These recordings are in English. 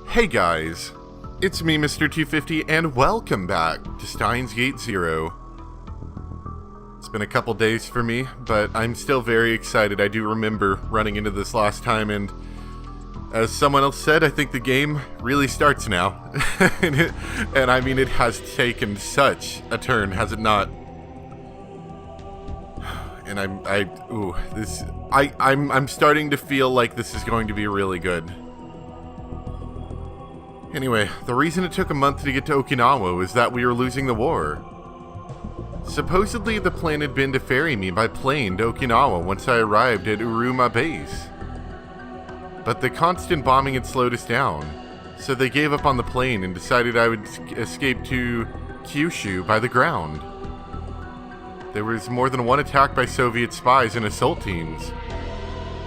Hey guys, it's me Mr. 250 and welcome back to Steins Gate Zero. It's been a couple days for me, but I'm still very excited. I do remember running into this last time, and as someone else said, I think the game really starts now. and I mean, it has taken such a turn, has it not? And I'm starting to feel like this is going to be really good. Anyway, the reason it took a month to get to Okinawa was that we were losing the war. Supposedly, the plan had been to ferry me by plane to Okinawa once I arrived at Uruma Base. But the constant bombing had slowed us down, so they gave up on the plane and decided I would escape to Kyushu by the ground. There was more than one attack by Soviet spies and assault teams.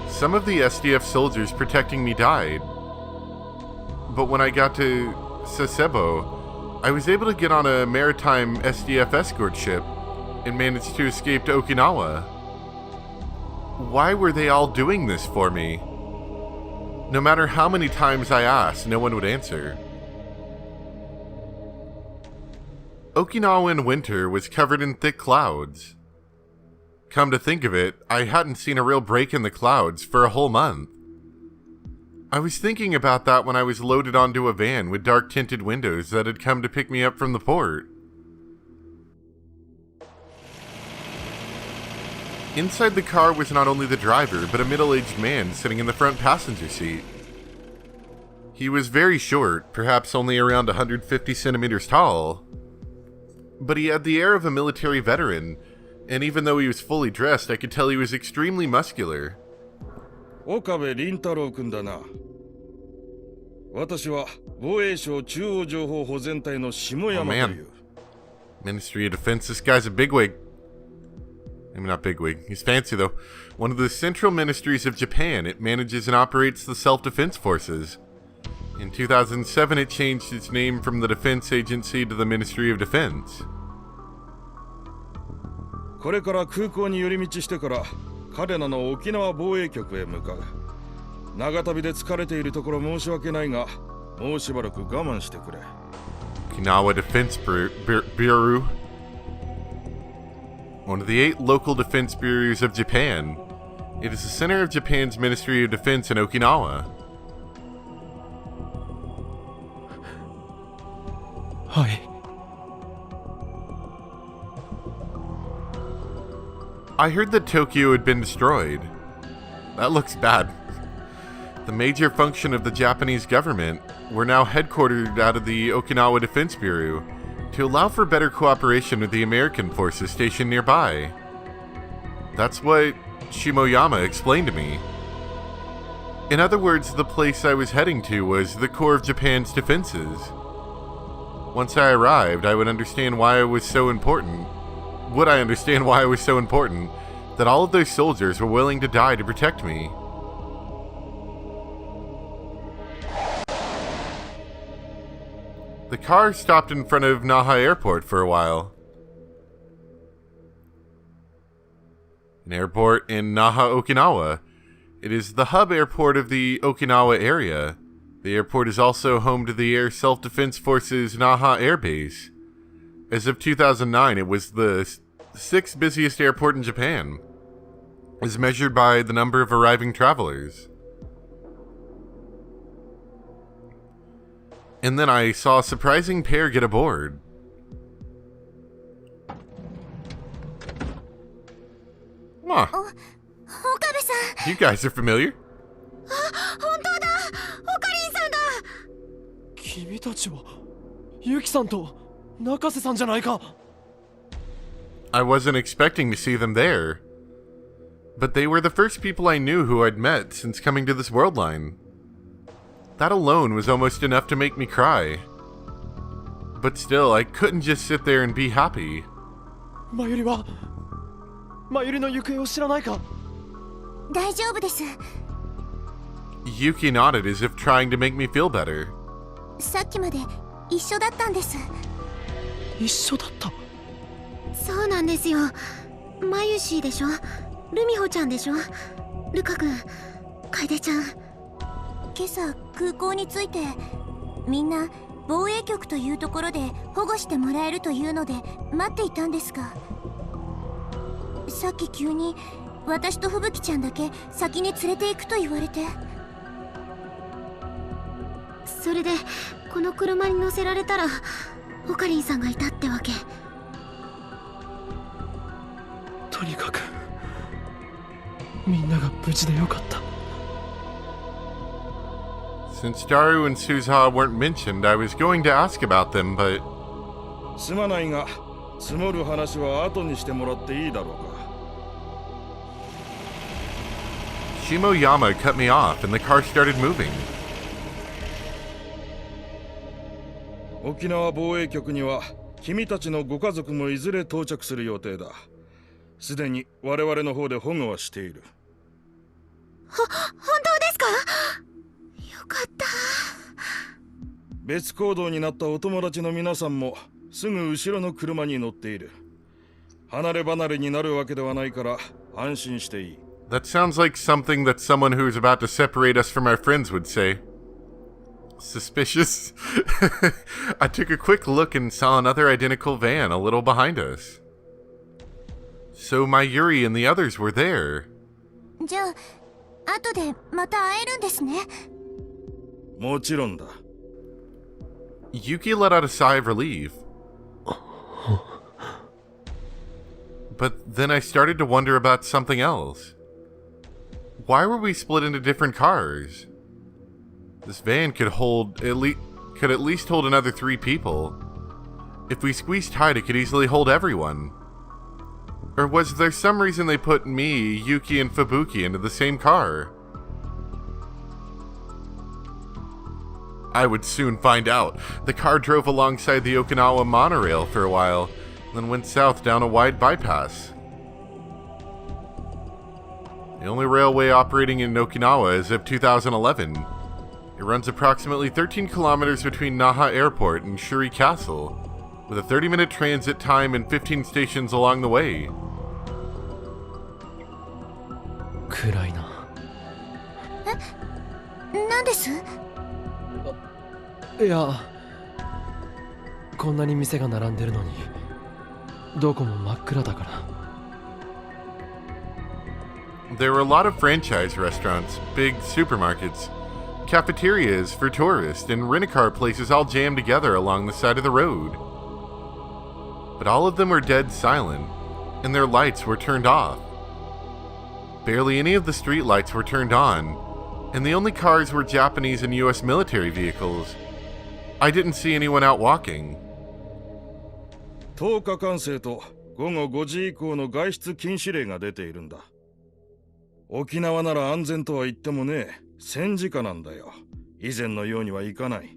Some of the SDF soldiers protecting me died. But when I got to Sasebo, I was able to get on a maritime SDF escort ship and managed to escape to Okinawa. Why were they all doing this for me? No matter how many times I asked, no one would answer. Okinawa in winter was covered in thick clouds. Come to think of it, I hadn't seen a real break in the clouds for a whole month. I was thinking about that when I was loaded onto a van with dark-tinted windows that had come to pick me up from the port. Inside the car was not only the driver, but a middle-aged man sitting in the front passenger seat. He was very short, perhaps only around 150 centimeters tall. But he had the air of a military veteran, and even though he was fully dressed, I could tell he was extremely muscular. Oh man. Ministry of Defense, this guy's a bigwig. I mean, not bigwig, he's fancy though. One of the central ministries of Japan. It manages and operates the self-defense forces. In 2007, it changed its name from the Defense Agency to the Ministry of Defense. Okinawa Defense Bureau. One of the 8 local defense bureaus of Japan. It is the center of Japan's Ministry of Defense in Okinawa. Hi. I heard that Tokyo had been destroyed. That looks bad. The major function of the Japanese government were now headquartered out of the Okinawa Defense Bureau to allow for better cooperation with the American forces stationed nearby. That's what Shimoyama explained to me. In other words, the place I was heading to was the core of Japan's defenses. Once I arrived, I would understand why it was so important. Would I understand why it was so important that all of those soldiers were willing to die to protect me? The car stopped in front of Naha Airport for a while. An airport in Naha, Okinawa. It is the hub airport of the Okinawa area. The airport is also home to the Air Self-Defense Forces Naha Air Base. As of 2009, it was the 6th busiest airport in Japan, as measured by the number of arriving travelers. And then I saw a surprising pair get aboard. Huh. You guys are familiar. I wasn't expecting to see them there. But they were the first people I knew who I'd met since coming to this world line. That alone was almost enough to make me cry. But still, I couldn't just sit there and be happy. Yuki nodded as if trying to make me feel better. みんな防衛局というところで保護してもらえるというので待っていたんですが、さっき急に私と吹雪ちゃんだけ先に連れて行くと言われて、それでこの車に乗せられたらオカリンさんがいたってわけ。とにかくみんなが無事でよかった。 Since Daru and Suzaha weren't mentioned, I was going to ask about them, but... すまないが、積もる話は後にしてもらっていいだろうか。Shimoyama cut me off and the car started moving. 沖縄防衛局には君たちのご家族もいずれ到着する予定だ。すでに我々の方で保護はしている。本当ですか？よかった。別行動になったお友達の皆さんもすぐ後ろの車に乗っている。離れ離れになるわけではないから安心していい。That sounds like something that someone who is about to separate us from our friends would say. Suspicious. I took a quick look and saw another identical van a little behind us. So Mayuri and the others were there. じゃあ後でまた会えるんですね。もちろんだ。Yuki let out a sigh of relief. But then I started to wonder about something else. Why were we split into different cars? This van could at least hold another 3 people. If we squeezed tight, it could easily hold everyone. Or was there some reason they put me, Yuki, and Fubuki into the same car? I would soon find out. The car drove alongside the Okinawa monorail for a while, then went south down a wide bypass. The only railway operating in Okinawa is of 2011. It runs approximately 13 kilometers between Naha Airport and Shuri Castle, with a 30-minute transit time and 15 stations along the way. 暗いな。何です？いや、こんなに店が並んでるのにどこも真っ暗だから。 There were a lot of franchise restaurants, big supermarkets, cafeterias for tourists, and rent-a-car places all jammed together along the side of the road. But all of them were dead silent, and their lights were turned off. Barely any of the street lights were turned on, and the only cars were Japanese and US military vehicles. I didn't see anyone out walking. 10日間制と午後5時以降の外出禁止令が出ているんだ。沖縄なら安全とは言ってもね、戦時下なんだよ。以前のようにはいかない。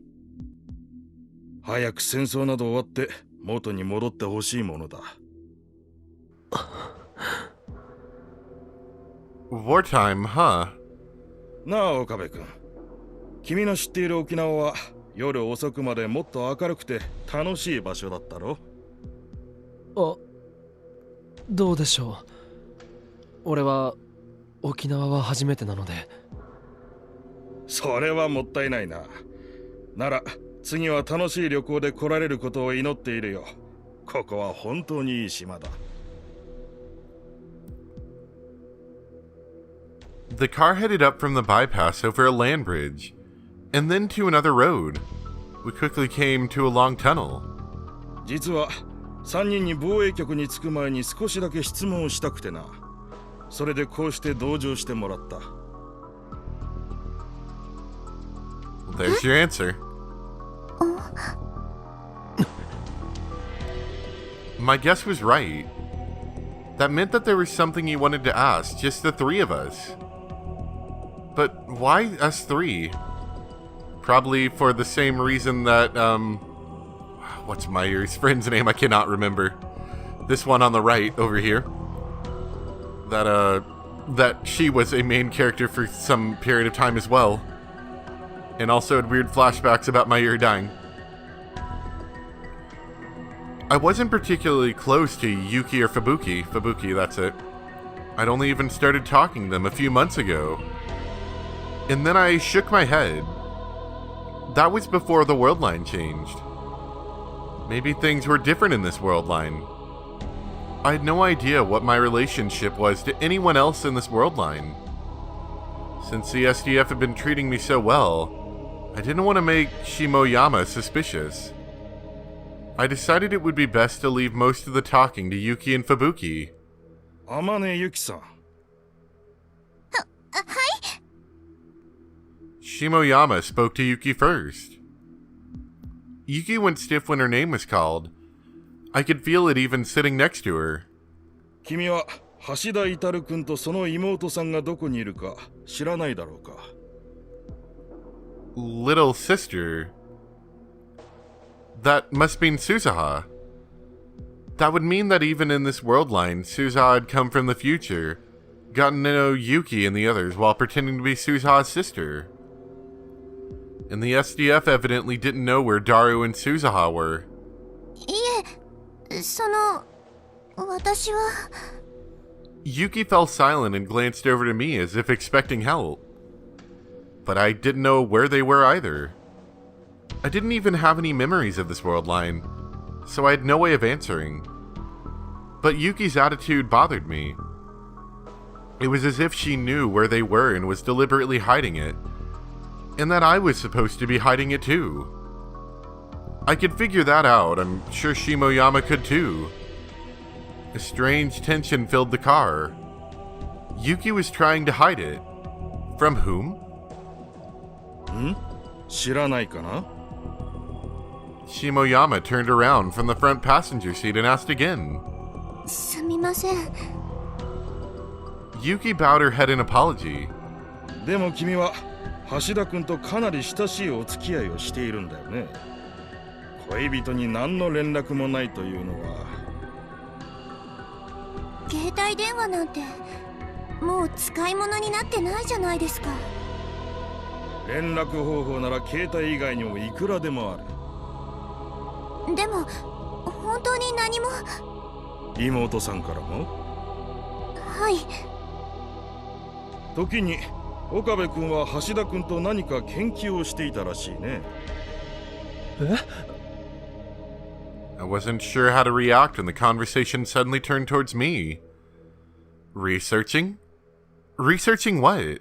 早く戦争など終わって元に戻ってほしいものだ。Wartime, huh? なあ、岡部君。君の知っている沖縄は夜遅くまでもっと明るくて楽しい場所だったろ？あ、どうでしょう。俺は沖縄は初めてなので。それはもったいないな。なら次は楽しい旅行で来られることを祈っているよ。ここは本当にいい島だ。The car headed up from the bypass over a land bridge, and then to another road. We quickly came to a long tunnel. 実は3人に防衛局に着く前に少しだけ質問をしたくてな。それでこうして同乗してもらった。There's your answer. My guess was right. That meant that there was something you wanted to ask, just the 3 of us. But why us 3? Probably for the same reason that, what's Mayuri's friend's name? I cannot remember. This one on the right over here. That she was a main character for some period of time as well. And also had weird flashbacks about Mayuri dying. I wasn't particularly close to Yuki or Fubuki. Fubuki, that's it. I'd only even started talking to them a few months ago. And then I shook my head. That was before the world line changed. Maybe things were different in this world line. I had no idea what my relationship was to anyone else in this world line. Since the SDF had been treating me so well, I didn't want to make Shimoyama suspicious. I decided it would be best to leave most of the talking to Yuki and Fubuki. Amane Yuki-san. はい。 Shimoyama spoke to Yuki first. Yuki went stiff when her name was called. I could feel it even sitting next to her. 君は橋田至君とその妹さんがどこにいるか知らないだろうか。 Little sister? That must mean Suzuha. That would mean that even in this world line, Suzuha had come from the future, gotten to know Yuki and the others while pretending to be Suzuha's sister. And the SDF evidently didn't know where Daru and Suzuha were. いえ、私は。 Yuki fell silent and glanced over to me as if expecting help. But I didn't know where they were either. I didn't even have any memories of this world line, so I had no way of answering. But Yuki's attitude bothered me. It was as if she knew where they were and was deliberately hiding it, and that I was supposed to be hiding it too. I could figure that out. I'm sure Shimoyama could too. A strange tension filled the car. Yuki was trying to hide it. From whom? 知らないかな？ Shimoyama turned around from the front passenger seat and asked again. すみません。 Yuki bowed her head in apology. でも君は橋田君とかなり親しいお付き合いをしているんだよね。恋人に何の連絡もないというのは。携帯電話なんてもう使い物になってないじゃないですか。連絡方法なら携帯以外にもいくらでもある。でも本当に何も。妹さんからも？はい。時に岡部君は橋田君と何か研究をしていたらしいね。え？ I wasn't sure how to react when the conversation suddenly turned towards me. Researching? Researching what?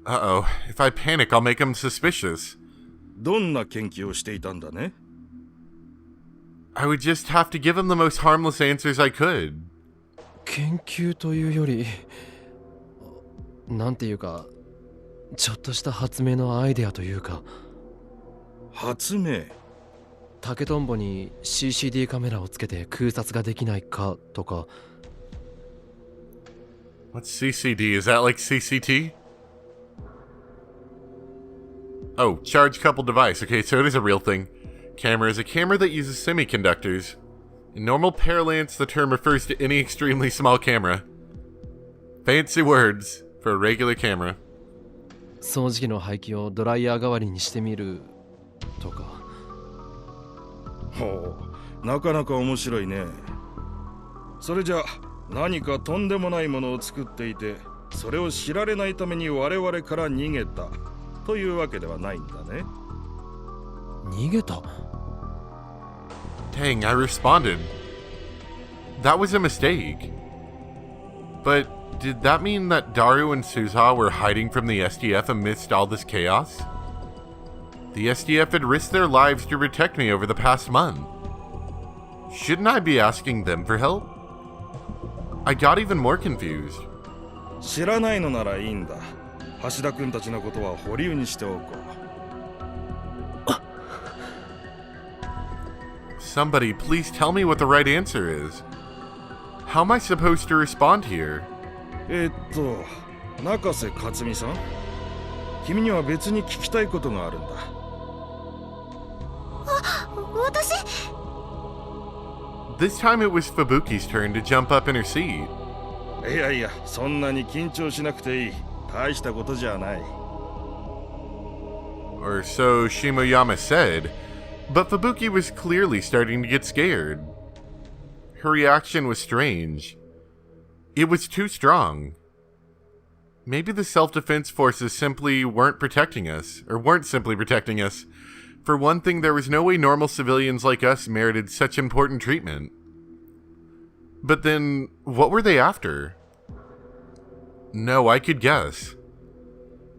Uh-oh, if I panic, I'll make him suspicious. どんな研究をしていたんだね？ I would just have to give him the most harmless answers I could. 研究というより、なんていうか、ちょっとした発明のアイデアというか。発明？竹とんぼに CCD カメラをつけて空撮ができないかとか。 What's CCD? Is that like CCT? Oh, charge coupled device. Okay, so it is a real thing. Camera is a camera that uses semiconductors. In normal parlance, the term refers to any extremely small camera. Fancy words for a regular camera. 掃除機の排気をドライヤー代わりにしてみるとか。ほう、なかなか面白いね。それじゃ何かとんでもないものを作っていて、それを知られないために我々から逃げたというわけではないんだね。逃げた？ Dang, I responded. That was a mistake. But did that mean that Daru and Suzuha were hiding from the SDF amidst all this chaos? The SDF had risked their lives to protect me over the past month. Shouldn't I be asking them for help? I got even more confused. 知らないのならいいんだ。橋田君たちのことは保留にしておこう。Somebody, please tell me what the right answer is. How am I supposed to respond here? 中瀬克美さん、君には別に聞きたいことがあるんだ。私？ This time it was Fubuki's turn to jump up in her seat. いやいや、そんなに緊張しなくていい。大したことじゃない。Or so Shimoyama said, but Fubuki was clearly starting to get scared. Her reaction was strange. It was too strong. Maybe the self-defense forces simply weren't protecting us, or weren't simply protecting us. For one thing, there was no way normal civilians like us merited such important treatment. But then, what were they after? No, I could guess.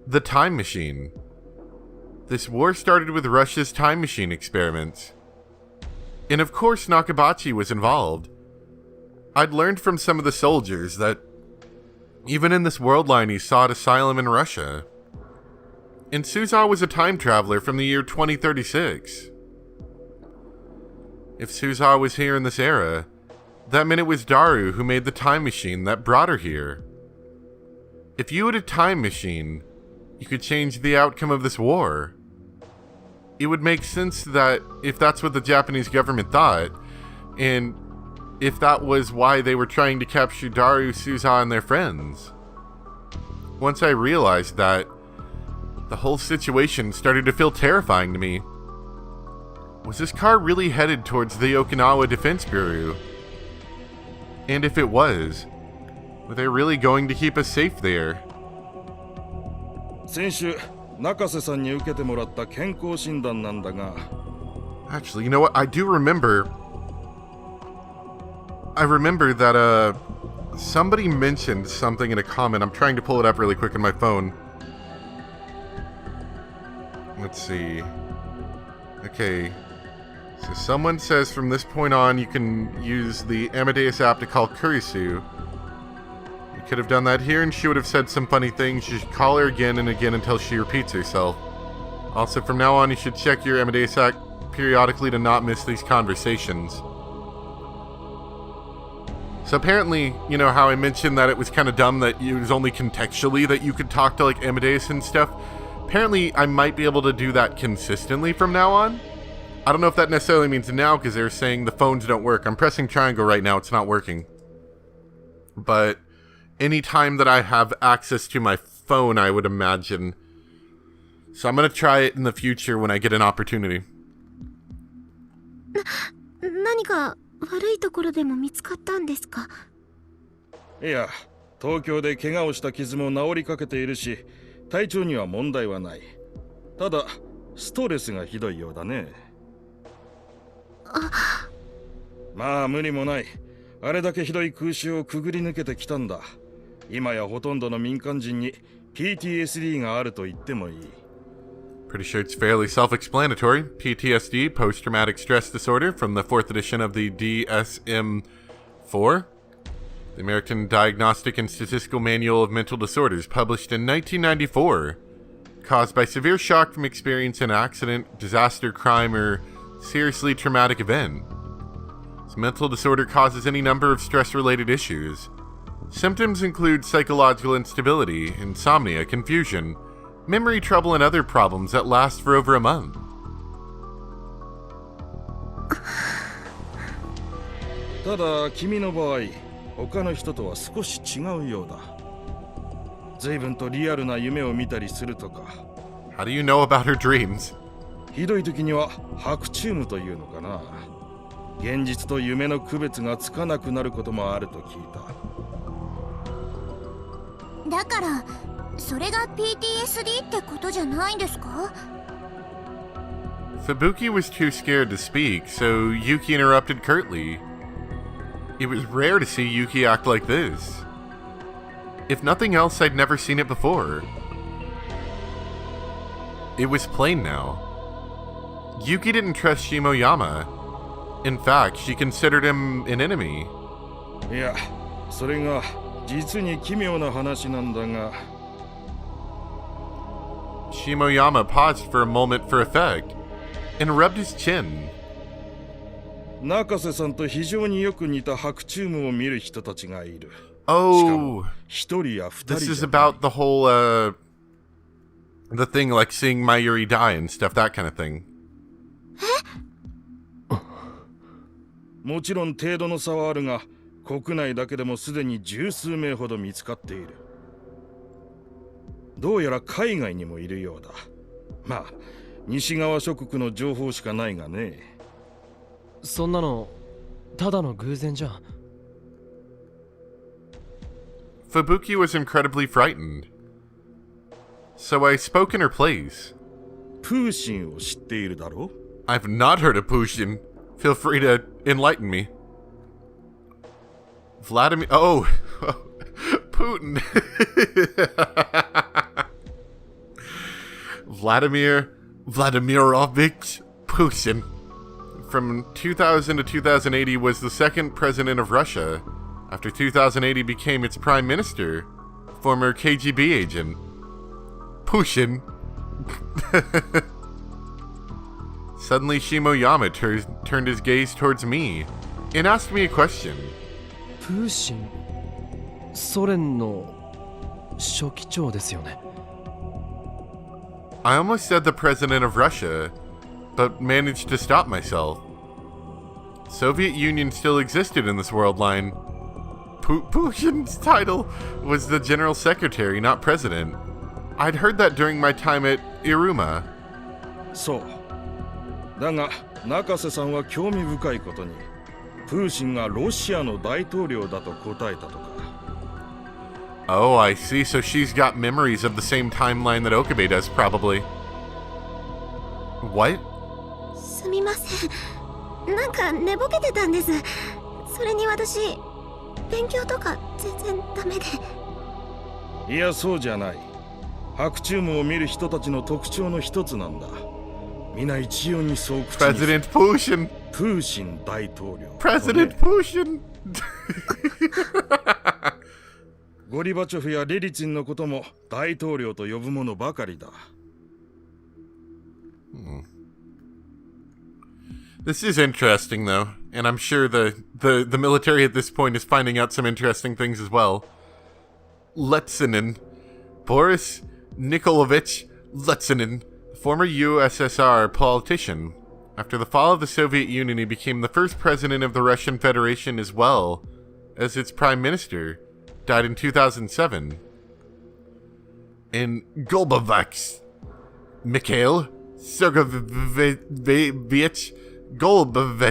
The time machine. This war started with Russia's time machine experiments. And of course Nakabachi was involved. I'd learned from some of the soldiers that even in this world line he sought asylum in Russia. And Suza was a time traveler from the year 2036. If Suza was here in this era, that meant it was Daru who made the time machine that brought her here. If you had a time machine, you could change the outcome of this war. It would make sense that if that's what the Japanese government thought, and if that was why they were trying to capture Daru, Suza, and their friends. Once I realized that, the whole situation started to feel terrifying to me. Was this car really headed towards the Okinawa Defense Bureau? And if it was, were they really going to keep us safe there? 先週中瀬さんに受けてもらった健康診断なんだが Actually, you know what? I remember that somebody mentioned something in a comment. I'm trying to pull it up really quick on my phone. Let's see. Okay. So someone says from this point on you can use the Amadeus app to call Kurisu. You could have done that here and she would have said some funny things. You should call her again and again until she repeats herself. Also, from now on you should check your Amadeus app periodically to not miss these conversations. So apparently, you know how I mentioned that it was kind of dumb that it was only contextually that you could talk to like Amadeus and stuff? Apparently I might be able to do that consistently from now on. I don't know if that necessarily means now because they're saying the phones don't work. I'm pressing triangle right now, it's not working. But anytime that I have access to my phone, I would imagine. So I'm going to try it in the future when I get an opportunity. 何か悪いところでも見つかったんですか？いや東京で怪我をした傷も治りかけているし体調には問題はない。ただストレスがひどいようだね。まあ無理もない。あれだけひどい空襲をくぐり抜けてきたんだ。今やほとんどの民間人に PTSD があると言ってもいい。Pretty sure it's fairly self-explanatory. PTSD, post-traumatic stress disorder, from the 4th edition of the DSM-4, the American Diagnostic and Statistical Manual of Mental Disorders, published in 1994, caused by severe shock from experience in an accident, disaster, crime, or seriously traumatic event. This mental disorder causes any number of stress-related issues. Symptoms include psychological instability, insomnia, confusion, memory trouble, and other problems that last for over a month. ただ君の場合他の人とは少し違うようだ。随分とリアルな夢を見たりするとか。 How do you know about her dreams? ひどい時には白チュームというのかな。現実と夢の区別がつかなくなることもあると聞いた。だからそれが PTSD ってことじゃないんですか？ Fubuki was too scared to speak, so Yuki interrupted curtly. It was rare to see Yuki act like this. If nothing else, I'd never seen it before. It was plain now. Yuki didn't trust Shimoyama. In fact, she considered him an enemy. いや、それが実に奇妙な話なんだが。Shimoyama paused for a moment for effect and rubbed his chin. 中瀬さんと非常によく似た白チュームを見る人たちがいる。 Oh, 一人や二人 this is じゃない。 about the whole, the thing like seeing Mayuri die and stuff, that kind of thing. もちろん程度の差はあるが、国内だけでもすでに十数名ほど見つかっている。どうやら海外にもいるようだ。まあ、西側諸国の情報しかないがね。そんなのただの偶然じゃん。 Fubuki was incredibly frightened. So I spoke in her place. プーシンを知っているだろ I've not heard of Pushin. Feel free to enlighten me. Vladimir... Oh, Putin. Vladimirovich Pushin. From 2000 to 2008, he was the second president of Russia. After 2008, he became its prime minister. Former KGB agent. Pushin. Suddenly, Shimoyama turned his gaze towards me and asked me a question. プーシンソ連の書記長ですよね。 I almost said the president of Russia, but managed to stop myself. Soviet Union still existed in this world line. Pushin's title was the general secretary, not president. I'd heard that during my time at Iruma. そう。だが、中瀬さんは興味深いことに、プーシンがロシアの大統領だと答えたとか。Oh, I see. So she's got memories of the same timeline that Okabe does, probably. What? すみません。なんか寝ぼけてたんです。それに私、勉強とか全然ダメで。いや、そうじゃない。白チュームを見る人たちの特徴の一つなんだ。皆一様にそう口にする。President Pushin. プーシン大統領。President Pushin. ゴリバチョフやレリツィンのことも大統領と呼ぶものばかりだ。This is interesting, though, and I'm sure the military at this point is finding out some interesting things as well. Letsinin. Boris Nikolaevich Letsinin, former USSR politician. After the fall of the Soviet Union, he became the first president of the Russian Federation as well as its prime minister. Died in 2007. And Golubovich Mikhail Sergeyevich Golubov,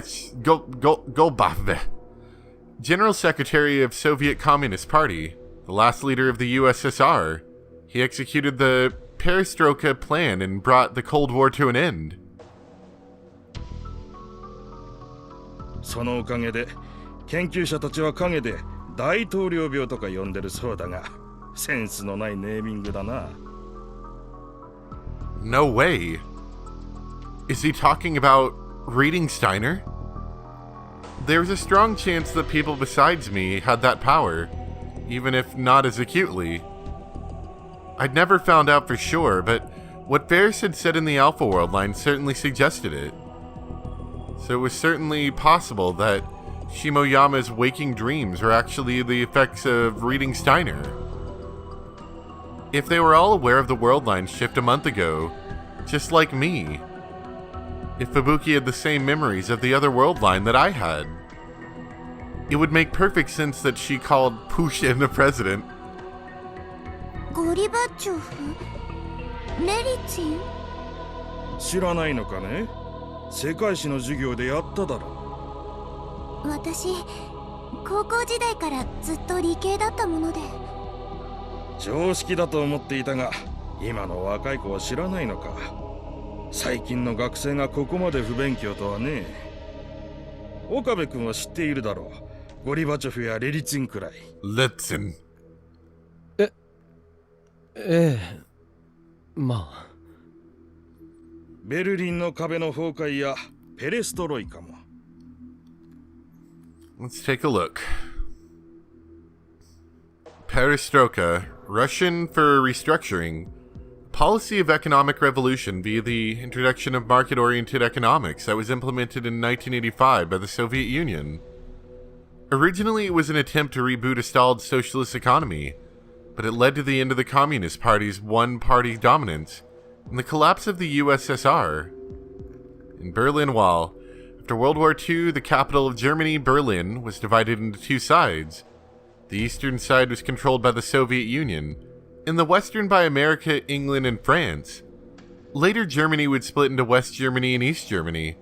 General Secretary of Soviet Communist Party, the last leader of the USSR. He executed the Perestroika plan and brought the Cold War to an end. そのおかげで研究者たちは陰で大統領病とか呼んでるそうだが、センスのないネーミングだな。No way. Is he talking about reading Steiner? There's a strong chance that people besides me had that power, even if not as acutely. I'd never found out for sure, but what Varys had said in the Alpha World line certainly suggested it. So it was certainly possible that Shimoyama's waking dreams were actually the effects of reading Steiner. If they were all aware of the world line shift a month ago, just like me, if Fubuki had the same memories of the other world line that I had, it would make perfect sense that she called Pushin the president. ゴリバチョフ、レリツィン。知らないのかね。世界史の授業でやっただろ。私、高校時代からずっと理系だったもので。常識だと思っていたが、今の若い子は知らないのか。最近の学生がここまで不勉強とはね。岡部君は知っているだろう。ゴリバチョフやレリツィンくらい。Listen. ええ、まあ。ベルリンの壁の崩壊やペレストロイカも。Let's take a look. Perestroika, Russian for restructuring, policy of economic revolution via the introduction of market-oriented economics that was implemented in 1985 by the Soviet Union. Originally, it was an attempt to reboot a stalled socialist economy, but it led to the end of the Communist Party's one-party dominance and the collapse of the USSR. In Berlin Wall, after World War II, the capital of Germany, Berlin, was divided into two sides. The eastern side was controlled by the Soviet Union, and the western by America, England, and France. Later, Germany would split into West Germany and East Germany.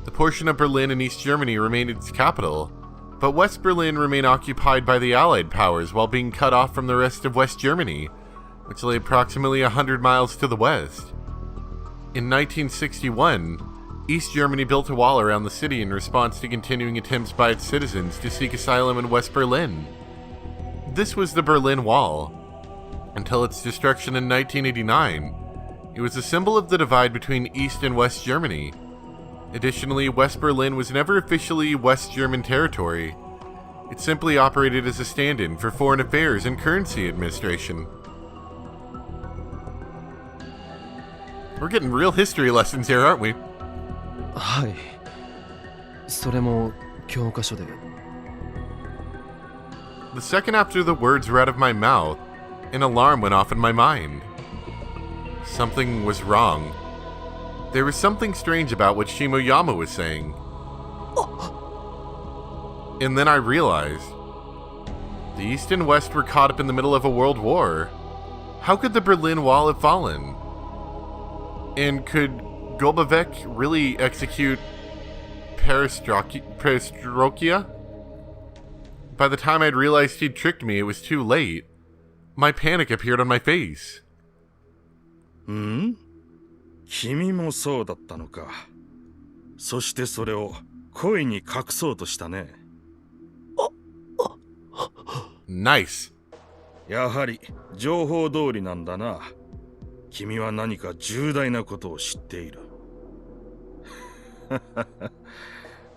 The portion of Berlin and East Germany remained its capital, but West Berlin remained occupied by the Allied powers while being cut off from the rest of West Germany, which lay approximately 100 miles to the west. In 1961, East Germany built a wall around the city in response to continuing attempts by its citizens to seek asylum in West Berlin. This was the Berlin Wall. Until its destruction in 1989, it was a symbol of the divide between East and West Germany. Additionally, West Berlin was never officially West German territory. It simply operated as a stand-in for Foreign Affairs and Currency Administration. We're getting real history lessons here, aren't we? はい。それも教科書で。The second after the words were out of my mouth, an alarm went off in my mind. Something was wrong. There was something strange about what Shimoyama was saying. And then I realized, the East and West were caught up in the middle of a world war. How could the Berlin Wall have fallen? And could Golbavec really execute Perestroika? By the time I'd realized he'd tricked me, it was too late. My panic appeared on my face. 君もそうだったのか。そしてそれを恋に隠そうとしたね。Nice. やはり情報通りなんだな。君は何か重大なことを知っている。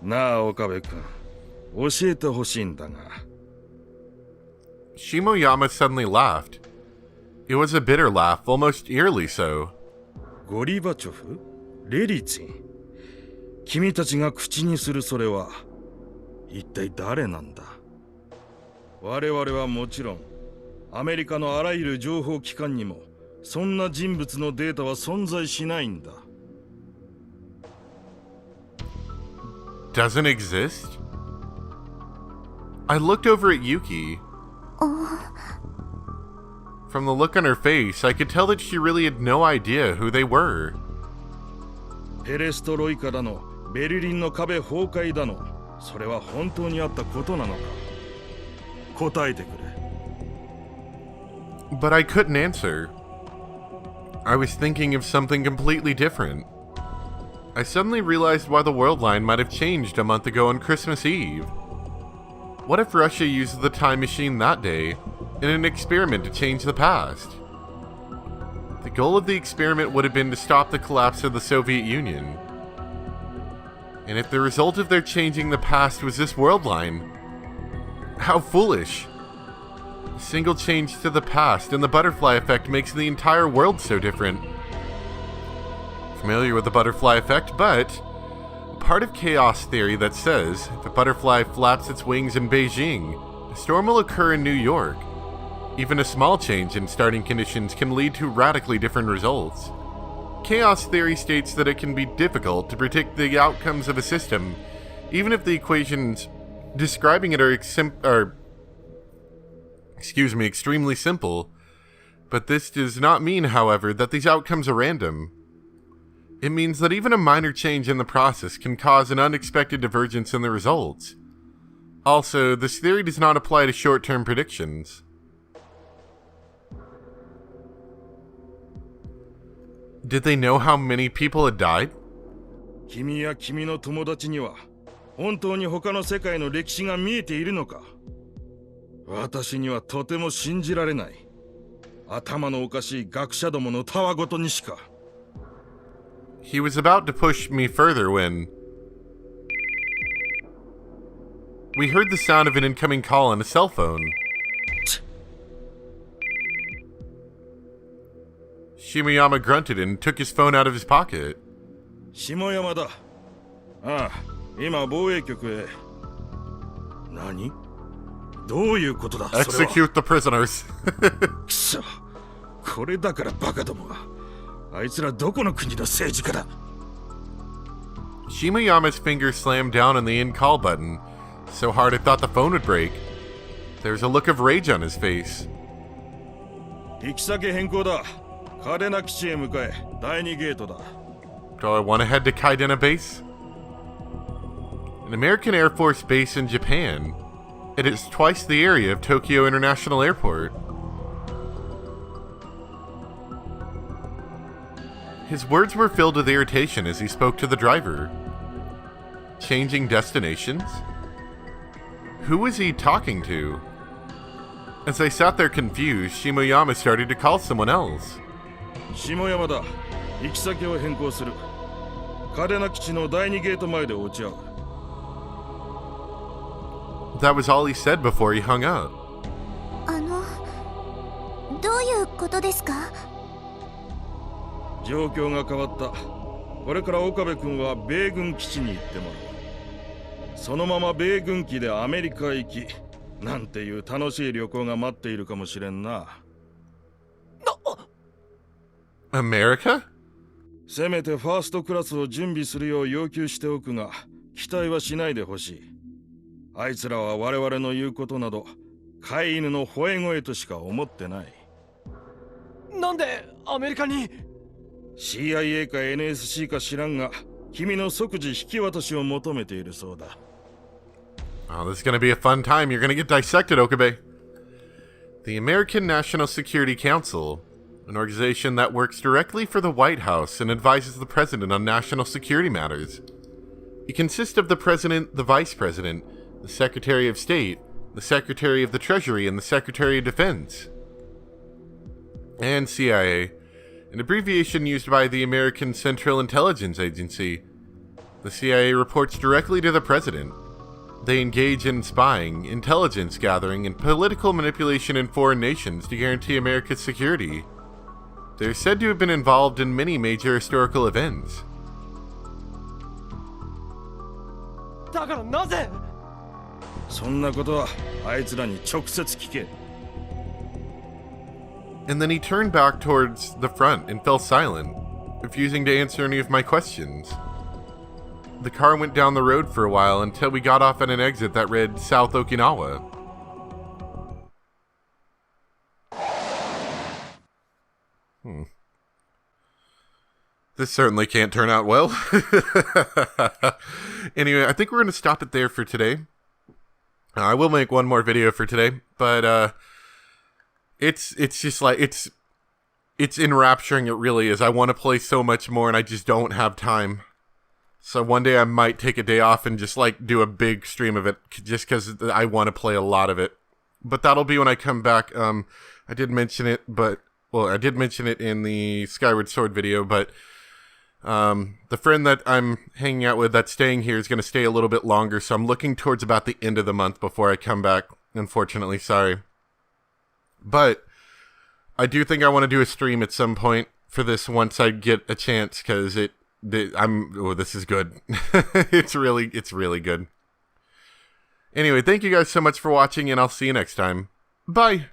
なあ、岡部君。教えてほしいんだが。Shimoyama suddenly laughed. It was a bitter laugh, almost eerily so. ゴリバチョフ？レリツィン？君たちが口にするそれは一体誰なんだ？我々はもちろんアメリカのあらゆる情報機関にもそんな人物のデータは存在しないんだ。Doesn't exist? I looked over at Yuki. From the look on her face, I could tell that she really had no idea who they were. ペレストロイカだの、ベルリンの壁崩壊だの、それは本当にあったことなのか？答えてくれ。But I couldn't answer. I was thinking of something completely different. I suddenly realized why the world line might have changed a month ago on Christmas Eve. What if Russia used the time machine that day in an experiment to change the past? The goal of the experiment would have been to stop the collapse of the Soviet Union. And if the result of their changing the past was this world line, how foolish! A single change to the past and the butterfly effect makes the entire world so different. Familiar with the butterfly effect, but part of chaos theory that says if a butterfly flaps its wings in Beijing, a storm will occur in New York. Even a small change in starting conditions can lead to radically different results. Chaos theory states that it can be difficult to predict the outcomes of a system, even if the equations describing it are extremely simple. But this does not mean, however, that these outcomes are random. It means that even a minor change in the process can cause an unexpected divergence in the results. Also, this theory does not apply to short-term predictions. Did they know how many people had died? 君や君の友達には本当に他の世界の歴史が見えているのか？私にはとても信じられない。頭のおかしい学者どものたわごとにしか。He was about to push me further when we heard the sound of an incoming call on a cell phone. Shimoyama grunted and took his phone out of his pocket. 下山だ。ああ、今防衛局へ。何？どういうことだ？ Execute the prisoners. くそ、これだからバカどもが。あいつらどこの国の政治家だ？ Shimoyama's finger slammed down on the end call button, so hard I thought the phone would break. There was a look of rage on his face. 行き先変更だ。嘉手納基地へ向かえ。第2ゲートだ。Do I want to head to Kaidena Base? An American Air Force base in Japan. It is twice the area of Tokyo International Airport. His words were filled with irritation as he spoke to the driver. Changing destinations? Who was he talking to? As I sat there confused, Shimoyama started to call someone else. 下山だ。行き先を変更する。嘉手納基地の第2ゲート前で落ち合う。That was all he said before he hung up. どういうことですか？状況が変わった。これから岡部君は米軍基地に行ってもらう。そのまま米軍機でアメリカ行き、なんていう楽しい旅行が待っているかもしれんな。America? せめてファーストクラスを準備するよう要求しておくが、期待はしないでほしい。あいつらは我々の言うことなど、飼い犬の吠え声としか思ってない。なんでアメリカに？ CIA か NSC か知らんが、君の即時引き渡しを求めているそうだ。Oh, this is going to be a fun time. You're going to get dissected, Okabe. The American National Security Council, an organization that works directly for the White House and advises the president on national security matters. It consists of the president, the vice president, the secretary of state, the secretary of the treasury, and the secretary of defense. And CIA, an abbreviation used by the American Central Intelligence Agency. The CIA reports directly to the president. They engage in spying, intelligence gathering, and political manipulation in foreign nations to guarantee America's security. They're said to have been involved in many major historical events. だからなぜ？そんなことはあいつらに直接聞け。And then he turned back towards the front and fell silent, refusing to answer any of my questions. The car went down the road for a while until we got off at an exit that read South Okinawa. This certainly can't turn out well. Anyway, I think we're going to stop it there for today. I will make one more video for today, but it's just like it's enrapturing. It really is. I want to play so much more, and I just don't have time. So one day I might take a day off and just like do a big stream of it, just because I want to play a lot of it. But that'll be when I come back. I did mention it, I did mention it in the Skyward Sword video, but the friend that I'm hanging out with that's staying here is going to stay a little bit longer, so I'm looking towards about the end of the month before I come back, unfortunately, sorry. But I do think I want to do a stream at some point for this once I get a chance, because this is good. It's really good. Anyway, thank you guys so much for watching, and I'll see you next time. Bye!